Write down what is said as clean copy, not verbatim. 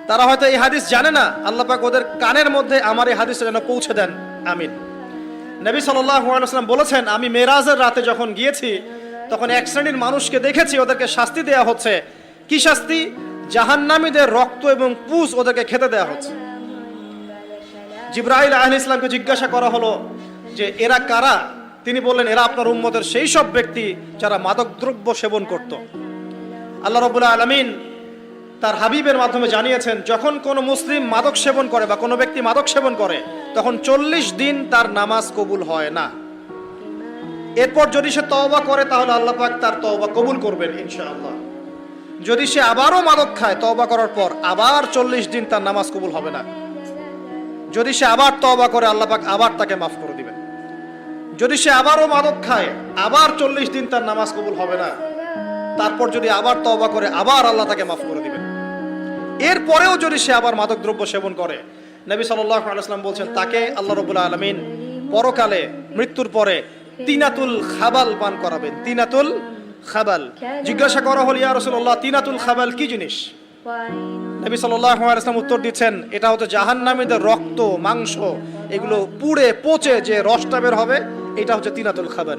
তারা হয়তো এই হাদিস জানে না, আল্লাহ পাক ওদের কানের মধ্যে আমার এই হাদিসটা যেন পৌঁছে দেন, আমিন। নবী সাল্লাল্লাহু আলাইহি ওয়াসাল্লাম বলেছেন, আমি মেরাজের রাতে যখন গিয়েছি তখন এক শ্রেণীর মানুষকে দেখেছি, ওদেরকে শাস্তি দেয়া হচ্ছে। কি শাস্তি? জাহান্নামীদের রক্ত এবং পুঁজ ওদেরকে খেতে দেয়া হচ্ছে। জিবরাইল আলাইহিস সালামকে জিজ্ঞাসা করা হলো যে এরা কারা? তিনি বললেন, এরা আপনার উম্মতের সেই সব ব্যক্তি যারা মাদকদ্রব্য সেবন করত। আল্লাহ রাব্বুল আলামিন তার হাবিবের মাধ্যমে জানিয়েছেন, যখন কোনো মুসলিম মাদক সেবন করে বা কোনো ব্যক্তি মাদক সেবন করে তখন 40 দিন তার নামাজ কবুল হয় না। এরপর যদি সে তওবা করে তাহলে আল্লাহ পাক তার তওবা কবুল করবেন ইনশাআল্লাহ। যদি সে আবারও মাদক খায় তওবা করার পর, আবার 40 দিন তার নামাজ কবুল হবে না। যদি সে আবার তওবা করে আল্লাহ পাক আবার তাকে মাফ করে দিবেন। যদি সে আবারও মাদক খায় আবার 40 দিন তার নামাজ কবুল হবে না। তারপর যদি আবার তওবা করে আবার আল্লাহ তাকে মাফ করে দিবেন। এরপরেও যদি সে আবার মাদক দ্রব্য সেবন করে, নবী সাল্লাল্লাহু আলাইহি ওয়াসাল্লাম বলছেন তাকে আল্লাহ রাব্বুল আলামিন পরকালে মৃত্যুর পরে তিনাতুল খাবাল পান করাবেন। তিনাতুল খাবাল। জিজ্ঞাসা করা হলো, ইয়া রাসূলুল্লাহ, তিনাতুল খাবাল কি জিনিস? নবী সাল্লাল্লাহু আলাইহি ওয়াসাল্লাম উত্তর দিচ্ছেন, এটা হচ্ছে জাহান্নামীদের রক্ত, মাংস, এগুলো পুড়ে পচে যে রসটা বের হবে, এটা হচ্ছে তিনাতুল খাবাল।